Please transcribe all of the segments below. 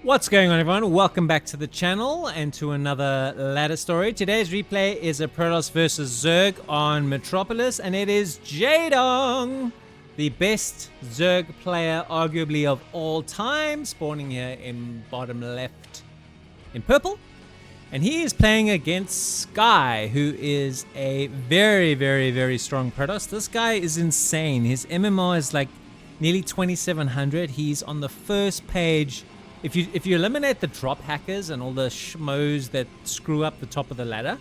What's going on, everyone? Welcome back to the channel and to another ladder story. Today's replay is a Protoss versus Zerg on Metropolis, and it is Jaedong, the best Zerg player arguably of all time, spawning here in bottom left in purple. And he is playing against Sky, who is a very strong Protoss. This guy is insane. His MMR is like nearly 2700. He's on the first page. If you eliminate the drop hackers and all the schmoes that screw up the top of the ladder,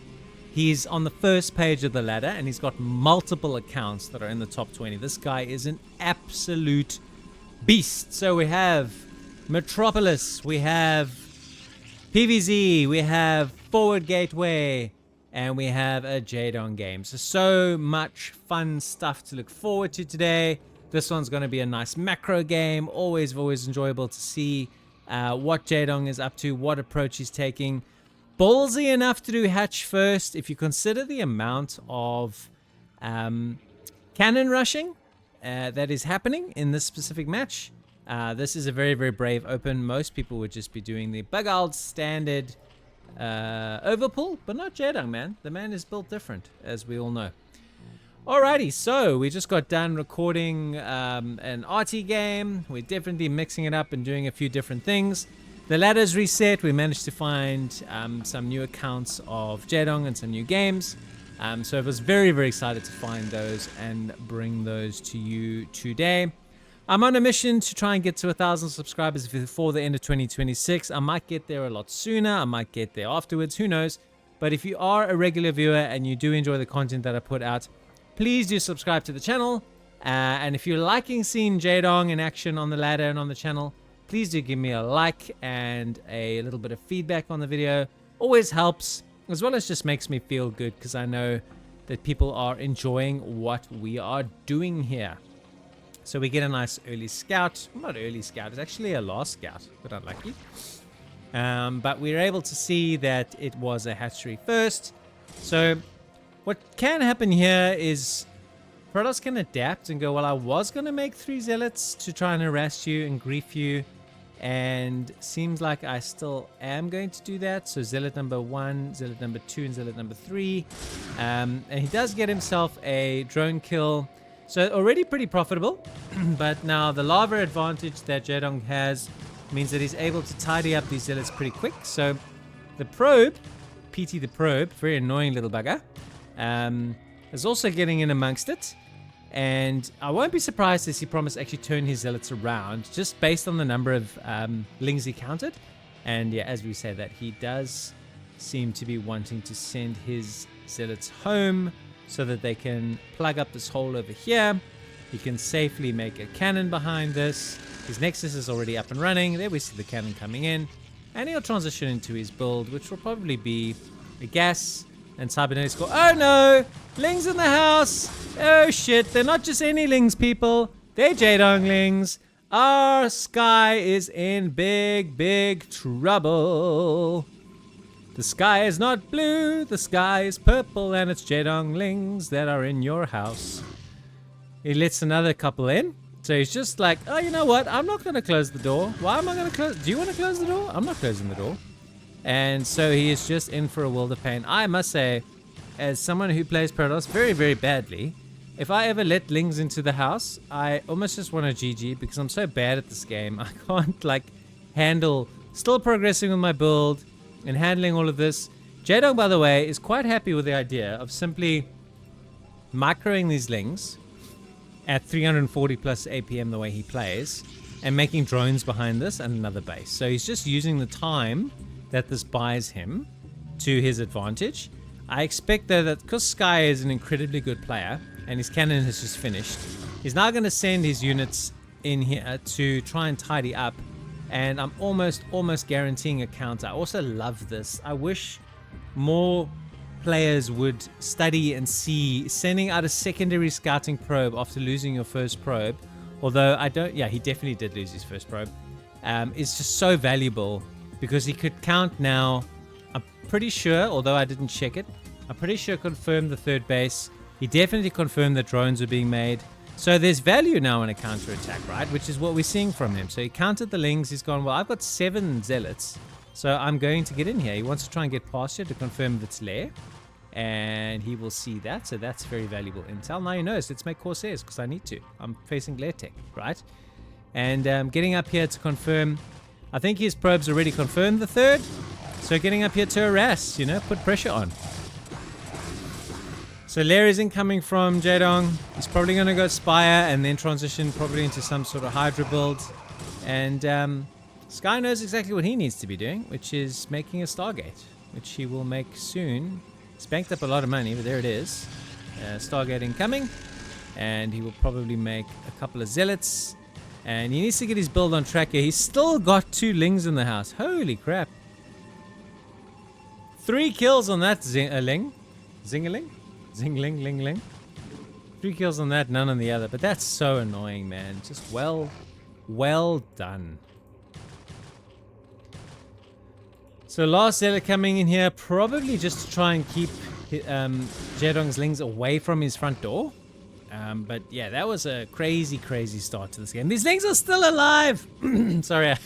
he's on the first page of the ladder, and he's got multiple accounts that are in the top 20. This guy is an absolute beast. So we have Metropolis, we have PVZ, we have Forward Gateway, and we have a Jaedong game. So much fun stuff to look forward to today. This one's going to be a nice macro game. Always enjoyable to see what Jaedong is up to, what approach he's taking. Ballsy enough to do hatch first. If you consider the amount of cannon rushing that is happening in this specific match, this is a very brave open. Most people would just be doing the bug old standard overpull, but not Jaedong, man. The man is built different, as we all know. Alrighty, so we just got done recording an RT game. We're definitely mixing it up and doing a few different things. The ladder's reset. We managed to find some new accounts of Jaedong and some new games. So I was very excited to find those and bring those to you today. I'm on a mission to try and get to 1,000 subscribers before the end of 2026. I might get there a lot sooner. I might get there afterwards. Who knows? But if you are a regular viewer and you do enjoy the content that I put out, please do subscribe to the channel, and if you're liking seeing Jaedong in action on the ladder and on the channel, please do give me a like and a little bit of feedback on the video. Always helps, as well as just makes me feel good, because I know that people are enjoying what we are doing here. So we get a nice early scout. Not early scout, it's actually a last scout, but unlucky. But we're able to see that it was a hatchery first. So what can happen here is Protoss can adapt and go, well, I was going to make 3 zealots to try and harass you and grief you, and seems like I still am going to do that. So zealot number 1, zealot number 2, and zealot number 3. And he does get himself a drone kill. So already pretty profitable, but now the lava advantage that Jaedong has means that he's able to tidy up these zealots pretty quick. So the probe, PT the probe, very annoying little bugger, is also getting in amongst it, and I won't be surprised to see Promise actually turn his zealots around just based on the number of lings he counted. And yeah, as we say that, he does seem to be wanting to send his zealots home so that they can plug up this hole over here. He can safely make a cannon behind this. His Nexus is already up and running. There we see the cannon coming in, and he'll transition into his build, which will probably be a gas and cybernetics. Go, oh no, lings in the house. Oh shit, they're not just any lings, people. They're Jaedong lings. Our Sky is in big trouble. The sky is not blue, the sky is purple, and it's Jaedong lings that are in your house. He lets another couple in. So he's just like, oh, you know what? I'm not going to close the door. Why am I going to close? Do you want to close the door? I'm not closing the door. And so he is just in for a world of pain. I must say, as someone who plays Protoss very badly, if I ever let lings into the house, I almost just want to GG, because I'm so bad at this game. I can't handle still progressing with my build and handling all of this. Jaedong, by the way, is quite happy with the idea of simply microing these lings at 340 plus APM the way he plays, and making drones behind this and another base. So he's just using the time that this buys him to his advantage. I expect though that because Sky is an incredibly good player and his cannon has just finished, he's now going to send his units in here to try and tidy up, and I'm almost guaranteeing a counter. I also love this. I wish more players would study and see sending out a secondary scouting probe after losing your first probe, although I don't, yeah, he definitely did lose his first probe. It's just so valuable, because he could count now. I'm pretty sure, although I didn't check it, I'm pretty sure confirmed the third base. He definitely confirmed that drones were being made. So there's value now in a counter-attack, right? Which is what we're seeing from him. So he countered the Lings. He's gone, well, I've got 7 Zealots. So I'm going to get in here. He wants to try and get past here to confirm if it's lair. And he will see that. So that's very valuable intel. Now he knows. Let's make Corsairs because I need to. I'm facing lair tech, right? And getting up here to confirm. I think his probes already confirmed the 3rd. So getting up here to harass, you know, put pressure on. So lair is incoming from Jaedong. He's probably going to go Spire and then transition probably into some sort of Hydra build. And Sky knows exactly what he needs to be doing, which is making a Stargate, which he will make soon. He's banked up a lot of money, but there it is. Stargate incoming. And he will probably make a couple of Zealots. And he needs to get his build on track here. He's still got 2 Lings in the house. Holy crap. 3 kills on that Ling. Zingaling? Zingling, ling, ling. 3 kills on that, none on the other. But that's so annoying, man. Just well done. So last Zealot coming in here, probably just to try and keep Jaedong's Lings away from his front door. But yeah, that was a crazy, crazy start to this game. These Lings are still alive! Sorry, I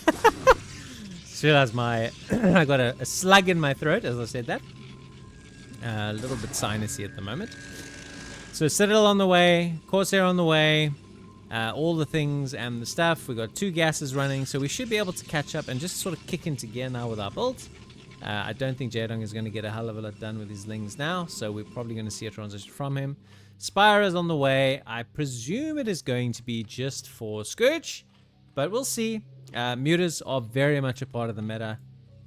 just realized I got a slug in my throat as I said that. A little bit sinusy at the moment. So Citadel on the way, Corsair on the way, all the things and the stuff. We've got 2 gases running, so we should be able to catch up and just sort of kick into gear now with our build. I don't think Jaedong is going to get a hell of a lot done with his Lings now, so we're probably going to see a transition from him. Spire is on the way. I presume it is going to be just for Scourge, but we'll see. Mutas are very much a part of the meta.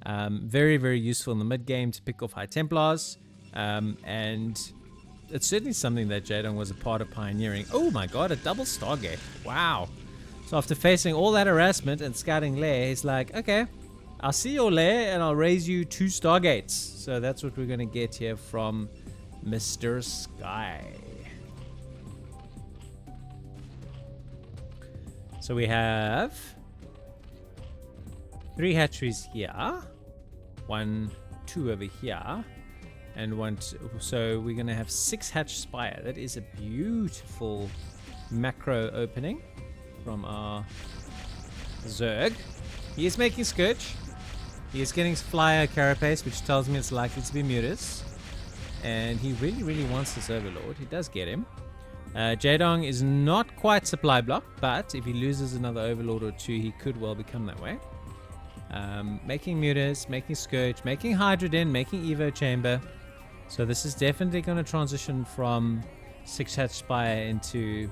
Very, very useful in the mid game to pick off High Templars. And it's certainly something that Jaedong was a part of pioneering. Oh my god, a double Stargate. Wow. So after facing all that harassment and scouting lair, he's like, okay, I'll see your lair and I'll raise you 2 Stargates. So that's what we're going to get here from Mr. Sky. So we have 3 hatcheries here. 1, 2 over here. And 1, so we're going to have 6 hatch Spire. That is a beautiful macro opening from our Zerg. He is making Scourge. He is getting Flyer Carapace, which tells me it's likely to be Mutas. And he really, really wants this Overlord. He does get him. Jaedong is not quite supply block, but if he loses another Overlord or 2, he could well become that way. Making Mutas, making Scourge, making Hydra Den, making Evo Chamber. So this is definitely going to transition from 6 hatch Spire into,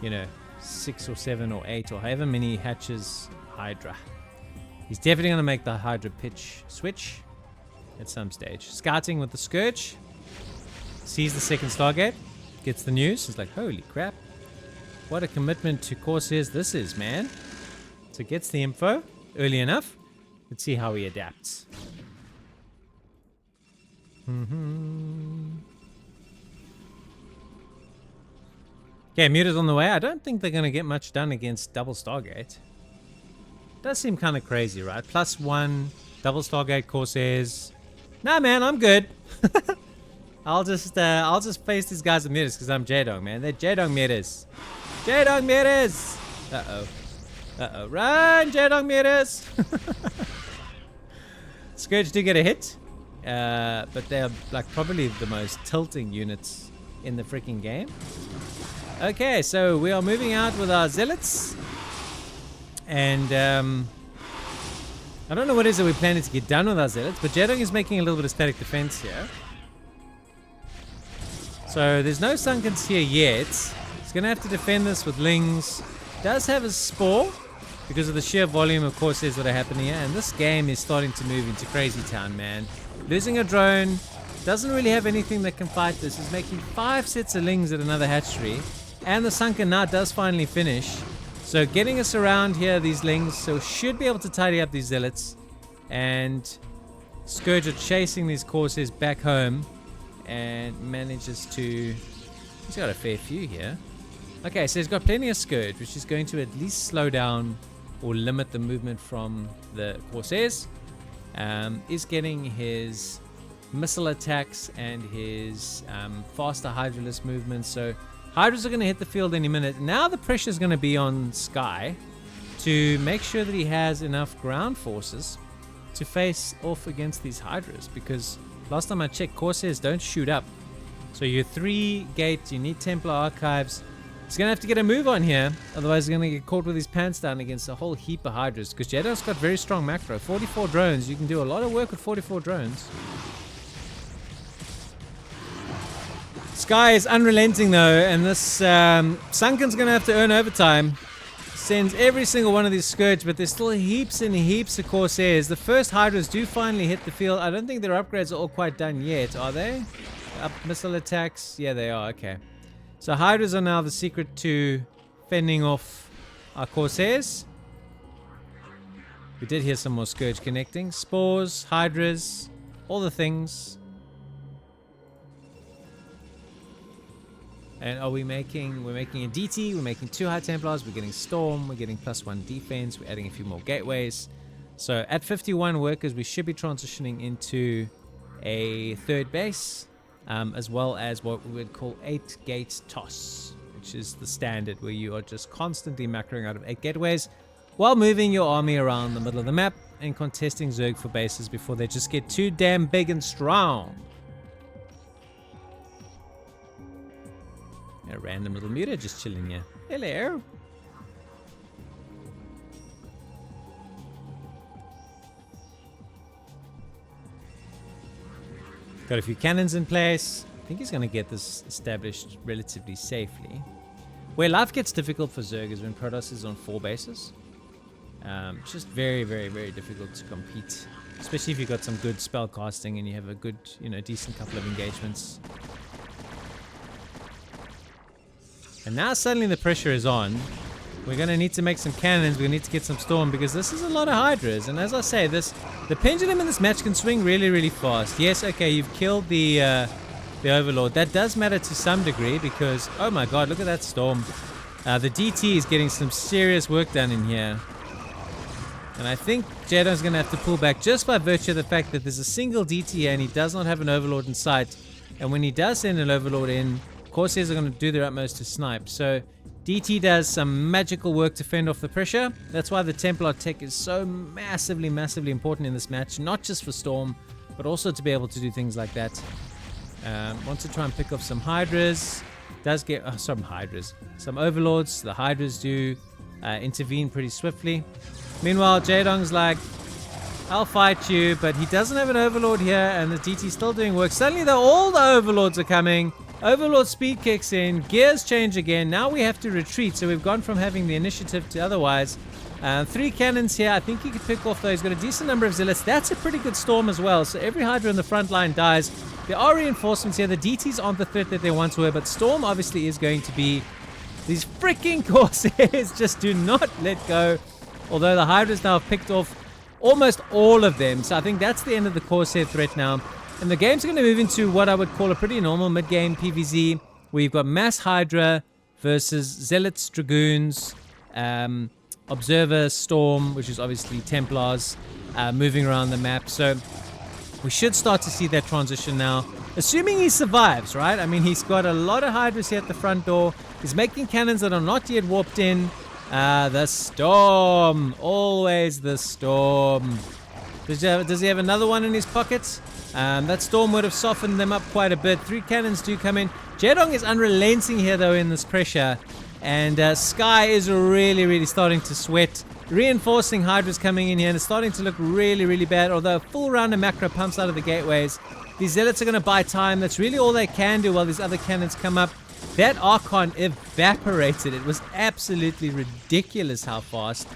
you know, 6 or 7 or 8 or however many hatches Hydra. He's definitely going to make the Hydra pitch switch at some stage. Scouting with the Scourge. Sees the 2nd Stargate. Gets the news. He's like, holy crap. What a commitment to Corsairs this is, man. So gets the info early enough. Let's see how he adapts. Okay, Muta's on the way. I don't think they're going to get much done against double Stargate. Does seem kind of crazy, right? +1, double Stargate Corsairs. Nah, man, I'm good. I'll just face these guys with Mutas because I'm Jaedong, man. They're Jaedong Mutas. Jaedong Mutas! Uh-oh. Uh-oh. Run, Jaedong Mutas! Scourge do get a hit. But they're like probably the most tilting units in the freaking game. Okay, so we are moving out with our Zealots. And I don't know what it is that we're planning to get done with our Zealots, but Jaedong is making a little bit of static defense here. So there's no Sunkens here yet. He's going to have to defend this with Lings. Does have a Spore because of the sheer volume of Corsairs that are happening here. And this game is starting to move into crazy town, man. Losing a drone. Doesn't really have anything that can fight this. He's making 5 sets of Lings at another hatchery. And the Sunken now does finally finish. So getting us around here, these Lings. So should be able to tidy up these Zealots. And Scourge are chasing these Corsairs back home. And manages to... He's got a fair few here. Okay, so he's got plenty of Scourge, which is going to at least slow down or limit the movement from the Corsairs. Is getting his missile attacks and his faster Hydralisk movements. So Hydras are going to hit the field any minute. Now the pressure is going to be on Sky to make sure that he has enough ground forces to face off against these Hydras, because last time I checked, Corsairs don't shoot up. So your 3 gates, you need Templar Archives. He's going to have to get a move on here, otherwise he's going to get caught with his pants down against a whole heap of Hydras, because Jaedong's got very strong macro. 44 drones, you can do a lot of work with 44 drones. Sky is unrelenting though, and this Sunken's going to have to earn overtime. Sends every single one of these Scourge, but there's still heaps and heaps of Corsairs. The first Hydras do finally hit the field. I don't think their upgrades are all quite done yet, are they? Up missile attacks? Yeah, they are. Okay. So Hydras are now the secret to fending off our Corsairs. We did hear some more Scourge connecting. Spores, Hydras, all the things. And are we're making a DT, we're making 2 High Templars, we're getting Storm, we're getting +1 defense, we're adding a few more gateways. So at 51 workers, we should be transitioning into a 3rd base, as well as what we would call 8 gate toss, which is the standard where you are just constantly macroing out of 8 gateways while moving your army around the middle of the map and contesting Zerg for bases before they just get too damn big and strong. A random little muter just chilling here. Hello. Got a few cannons in place. I think he's going to get this established relatively safely. Where life gets difficult for Zerg is when Protoss is on 4 bases. It's just very, very, very difficult to compete. Especially if you've got some good spell casting and you have a good, decent couple of engagements. And now suddenly the pressure is on. We're going to need to make some cannons. We're going to need to get some Storm, because this is a lot of Hydras. And as I say, the pendulum in this match can swing really, really fast. Yes, okay, you've killed the Overlord. That does matter to some degree, because, oh my god, look at that Storm. The DT is getting some serious work done in here. And I think Jaedong's going to have to pull back just by virtue of the fact that there's a single DT here and he does not have an Overlord in sight. And when he does send an Overlord in, Corsairs are going to do their utmost to snipe. So DT does some magical work to fend off the pressure. That's why the Templar tech is so massively, massively important in this match. Not just for Storm, but also to be able to do things like that. Wants to try and pick off some Hydras. Does get some Hydras. Some Overlords. The Hydras do intervene pretty swiftly. Meanwhile, Jaedong's like, I'll fight you. But he doesn't have an Overlord here, and the DT's still doing work. Suddenly, though, all the Overlords are coming. Overlord speed kicks in, gears change again. Now we have to retreat, so we've gone from having the initiative to otherwise. 3 cannons here. I think he could pick off though. He's got a decent number of Zealots. That's a pretty good Storm as well. So every Hydra in the front line dies. There are reinforcements here. The DTs aren't the threat that they once were, but Storm obviously is going to be. These freaking Corsairs just do not let go. Although the Hydras now have picked off almost all of them. So I think that's the end of the Corsair threat now. And the game's going to move into what I would call a pretty normal mid-game PvZ, where you've got Mass Hydra versus Zealots, Dragoons, Observer, Storm, which is obviously Templars, moving around the map. So we should start to see that transition now, assuming he survives, right? I mean, he's got a lot of Hydras here at the front door. He's making cannons that are not yet warped in. The Storm, always the Storm. Does he have another one in his pockets? That Storm would have softened them up quite a bit. 3 cannons do come in. Jaedong is unrelenting here though in this pressure. And Sky is really, really starting to sweat. Reinforcing Hydras coming in here, and it's starting to look really, really bad. Although a full round of macro pumps out of the gateways. These Zealots are going to buy time. That's really all they can do while these other cannons come up. That Archon evaporated. It was absolutely ridiculous how fast.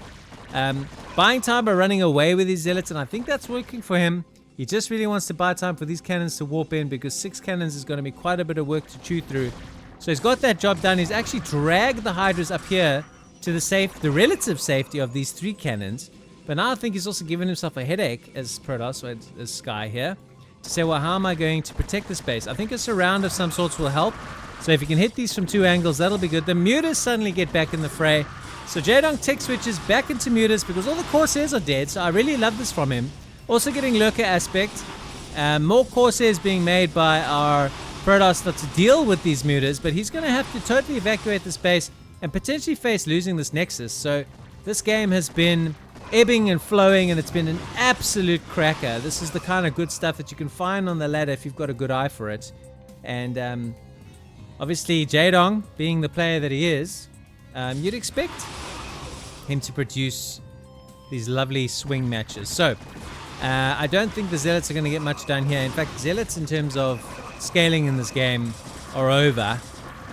Buying time by running away with these Zealots, and I think that's working for him. He just really wants to buy time for these cannons to warp in, because 6 cannons is going to be quite a bit of work to chew through. So he's got that job done. He's actually dragged the Hydras up here to the relative safety of these 3 cannons. But now I think he's also given himself a headache as Protoss, or as Sky here, to say, well, how am I going to protect this base? I think a surround of some sorts will help. So if you can hit these from 2 angles, that'll be good. The Mutas suddenly get back in the fray. So Jaedong tech switches back into Mutas because all the Corsairs are dead. So I really love this from him. Also getting Lurker aspect. More Corsairs being made by our Protoss not to deal with these mutas, but he's going to have to totally evacuate the space and potentially face losing this Nexus. So this game has been ebbing and flowing, and it's been an absolute cracker. This is the kind of good stuff that you can find on the ladder if you've got a good eye for it. And obviously Jaedong, being the player that he is, you'd expect him to produce these lovely swing matches. So I don't think the Zealots are going to get much done here. In fact, Zealots in terms of scaling in this game are over.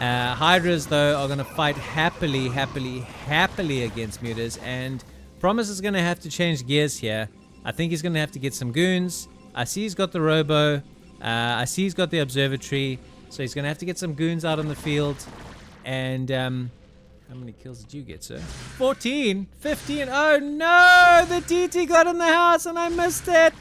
Hydras, though, are going to fight happily against mutas, and Promise is going to have to change gears here. I think he's going to have to get some goons. I see he's got the Robo. I see he's got the Observatory. So he's going to have to get some goons out on the field. And how many kills did you get, sir? 14, 15. Oh no, the DT got in the house and I missed it.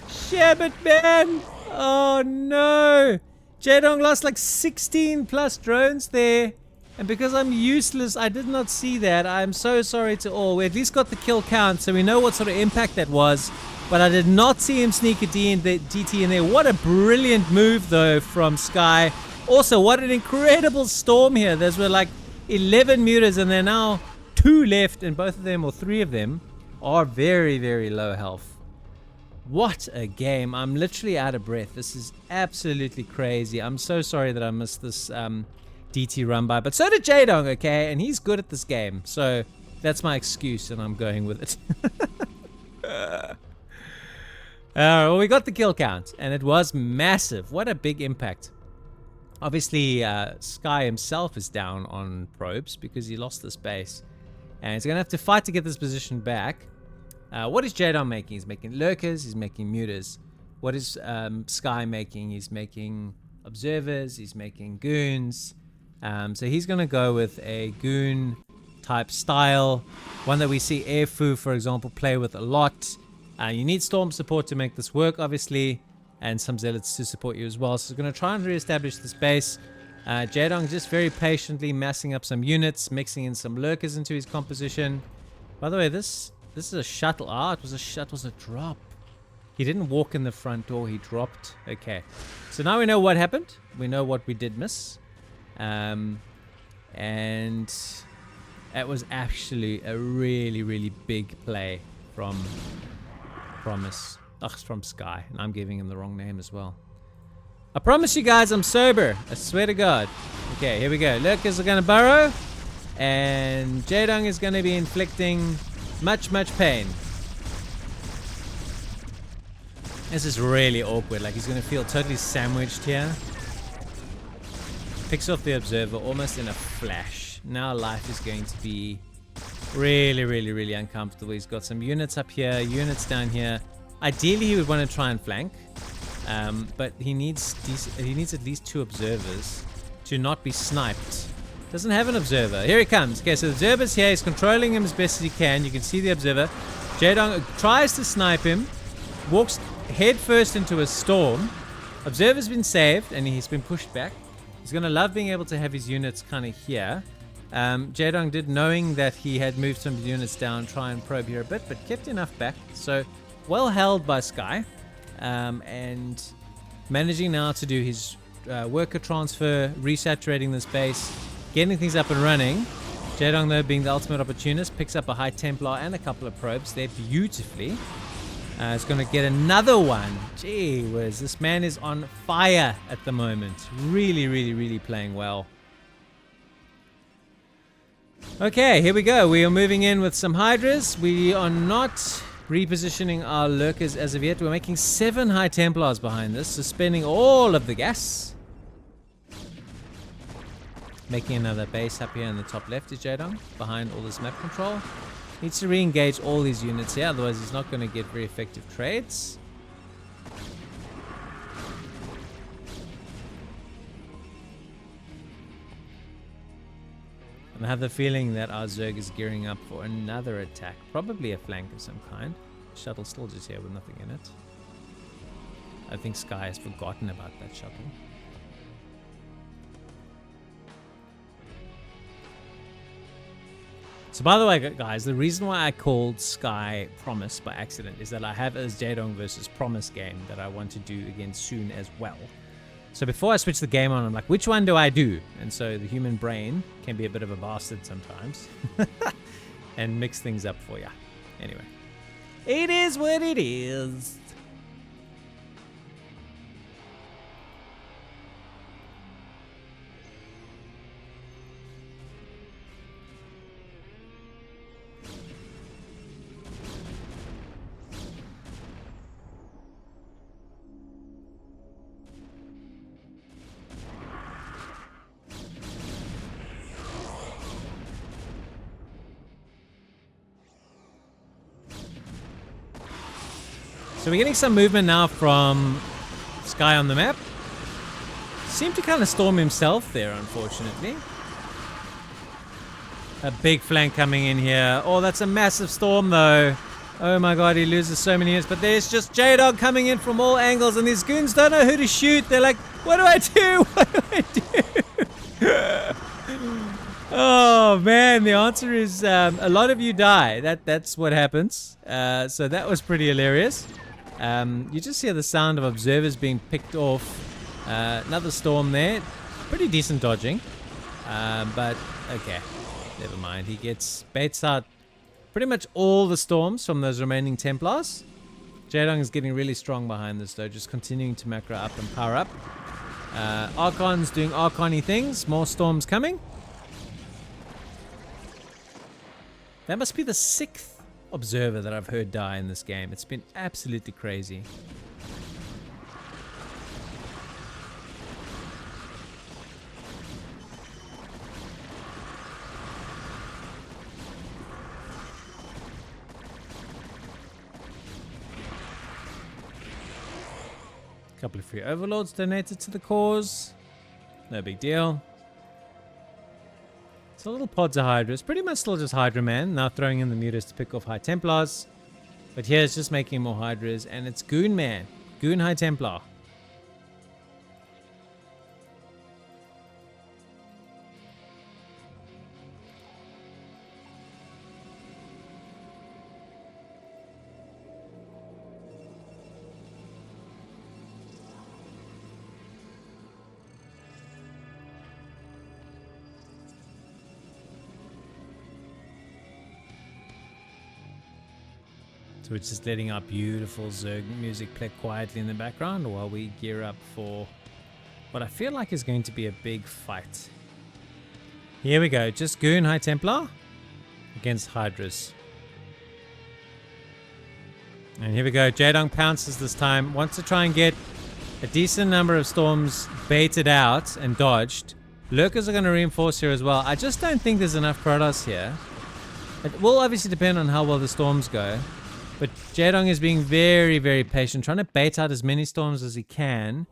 Shabbit, man. Oh no. Jaedong lost like 16 plus drones there. And because I'm useless, I did not see that. I'm so sorry to all. We at least got the kill count, so we know what sort of impact that was. But I did not see him sneak a DT in there. What a brilliant move, though, from Sky. Also, what an incredible storm here. There's were like 11 mutas, and there are now 2 left, and both of them, or 3 of them, are very, very low health. What a game. I'm literally out of breath. This is absolutely crazy. I'm so sorry that I missed this DT run by, but so did Jaedong, okay? And he's good at this game, so that's my excuse, and I'm going with it. Well, we got the kill count, and it was massive. What a big impact. Obviously, Sky himself is down on probes because he lost this base, and he's going to have to fight to get this position back. What is Jaedong making? He's making lurkers, he's making mutas. What is Sky making? He's making observers, he's making goons. So he's going to go with a goon type style, one that we see Airfu, for example, play with a lot. You need storm support to make this work, obviously, and some zealots to support you as well. So we're going to try and reestablish this base. Jaedong just very patiently massing up some units, mixing in some lurkers into his composition. By the way, this is a shuttle. Ah, it was a drop. He didn't walk in the front door, he dropped. Okay, so now we know what happened. We know what we did miss. And that was actually a really, really big play from Promise. Ugh, from Sky. And I'm giving him the wrong name as well. I promise you guys I'm sober. I swear to God. Okay, here we go. Lurkers are going to burrow. And Jaedong is going to be inflicting much, much pain. This is really awkward. Like, he's going to feel totally sandwiched here. Picks off the observer almost in a flash. Now life is going to be really, really, really uncomfortable. He's got some units up here, units down here. Ideally, he would want to try and flank, but he needs at least 2 observers to not be sniped. Doesn't have an observer. Here he comes. Okay, so the observer's here. He's controlling him as best as he can. You can see the observer. Jaedong tries to snipe him, walks head first into a storm. Observer's been saved, and he's been pushed back. He's going to love being able to have his units kind of here. Jaedong did, knowing that he had moved some units down, try and probe here a bit, but kept enough back. So well held by Sky, and managing now to do his worker transfer, resaturating this base, getting things up and running. Jaedong, though, being the ultimate opportunist, picks up a High Templar and a couple of probes there beautifully. It's going to get another one. Gee whiz, this man is on fire at the moment. Really, really, really playing well. Okay, here we go. We are moving in with some Hydras. We are not repositioning our lurkers as of yet. We're making 7 High Templars behind this, suspending all of the gas. Making another base up here in the top left is Jaedong, behind all this map control. Needs to re-engage all these units here, otherwise he's not going to get very effective trades. I have the feeling that our Zerg is gearing up for another attack. Probably a flank of some kind. Shuttle still just here with nothing in it. I think Sky has forgotten about that shuttle. So by the way, guys, the reason why I called Sky Promise by accident is that I have a Jaedong versus Promise game that I want to do again soon as well. So before I switch the game on, I'm like, which one do I do? And so the human brain can be a bit of a bastard sometimes and mix things up for you. Anyway, it is what it is. So we're getting some movement now from Sky on the map. Seemed to kind of storm himself there, unfortunately. A big flank coming in here. Oh, that's a massive storm, though. Oh my god, he loses so many units. But there's just Jaedong coming in from all angles, and these goons don't know who to shoot. They're like, what do I do? What do I do? Oh man, the answer is a lot of you die. That's what happens. So that was pretty hilarious. You just hear the sound of observers being picked off. Another storm there. Pretty decent dodging. But okay, never mind. He baits out pretty much all the storms from those remaining Templars. Jaedong is getting really strong behind this though, just continuing to macro up and power up. Archon's doing Archon-y things. More storms coming. That must be the 6th observer that I've heard die in this game. It's been absolutely crazy. A couple of free overlords donated to the cause. No big deal. So little pods of Hydras, pretty much still just Hydra Man, now throwing in the mutas to pick off High Templars. But here it's just making more Hydras, and it's Goon Man, Goon High Templar. So we're just letting our beautiful Zerg music play quietly in the background while we gear up for what I feel like is going to be a big fight. Here we go, just Goon High Templar against Hydras. And here we go, Jaedong pounces this time, wants to try and get a decent number of storms baited out and dodged. Lurkers are going to reinforce here as well. I just don't think there's enough Protoss here. It will obviously depend on how well the storms go. But Jaedong is being very, very patient, trying to bait out as many storms as he can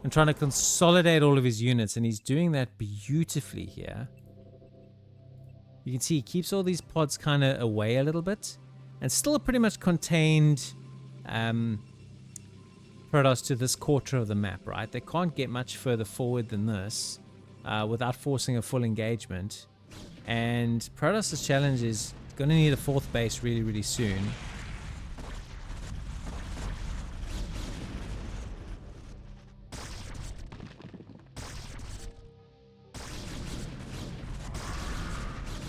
and trying to consolidate all of his units, and he's doing that beautifully here. You can see he keeps all these pods kind of away a little bit and still pretty much contained Protoss to this quarter of the map, right? They can't get much further forward than this without forcing a full engagement. And Protoss' challenge is going to need a 4th base really, really soon.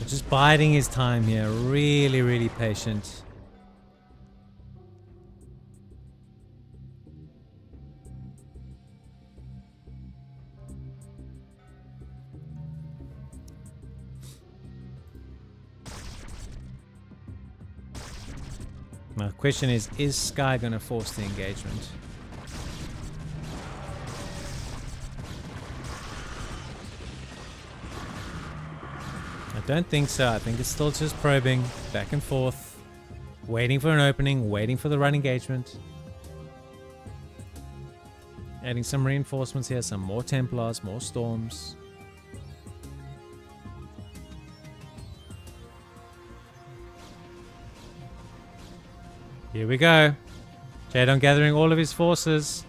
Just biding his time here, really, really patient. Now the question is Sky going to force the engagement? I don't think so. I think it's still just probing back and forth, waiting for an opening, waiting for the right engagement. Adding some reinforcements here, some more Templars, more Storms. Here we go. Jaedong gathering all of his forces.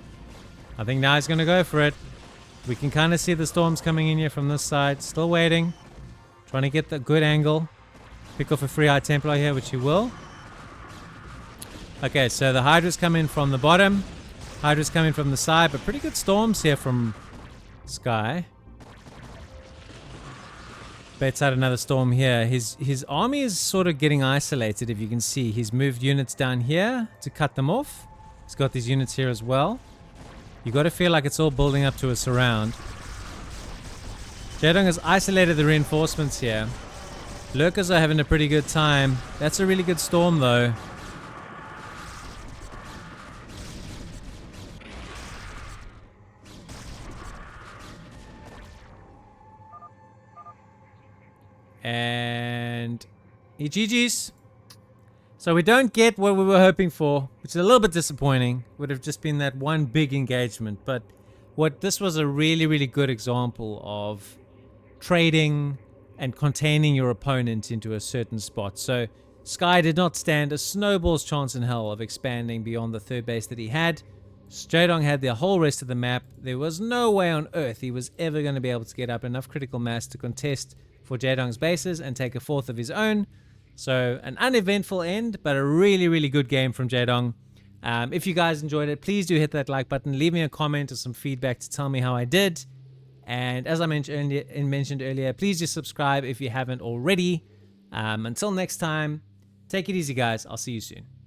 I think now he's going to go for it. We can kind of see the Storms coming in here from this side. Still waiting. Trying to get the good angle. Pick off a free High Templar here, which he will. Okay, so the Hydras come in from the bottom. Hydras come in from the side, but pretty good storms here from Sky. Baits out another storm here. His army is sort of getting isolated, if you can see. He's moved units down here to cut them off. He's got these units here as well. You got to feel like it's all building up to a surround. Jaedong has isolated the reinforcements here. Lurkers are having a pretty good time. That's a really good storm though. And GG's. So we don't get what we were hoping for, which is a little bit disappointing. Would have just been that one big engagement. But this was a really, really good example of trading and containing your opponent into a certain spot. So Sky did not stand a snowball's chance in hell of expanding beyond the third base that he had. Jaedong had the whole rest of the map. There was no way on earth he was ever going to be able to get up enough critical mass to contest for Jaedong's bases and take a fourth of his own. So an uneventful end, but a really, really good game from Jaedong. If you guys enjoyed it, please do hit that like button. Leave me a comment or some feedback to tell me how I did. And as I mentioned earlier, please just subscribe if you haven't already. Until next time, take it easy, guys. I'll see you soon.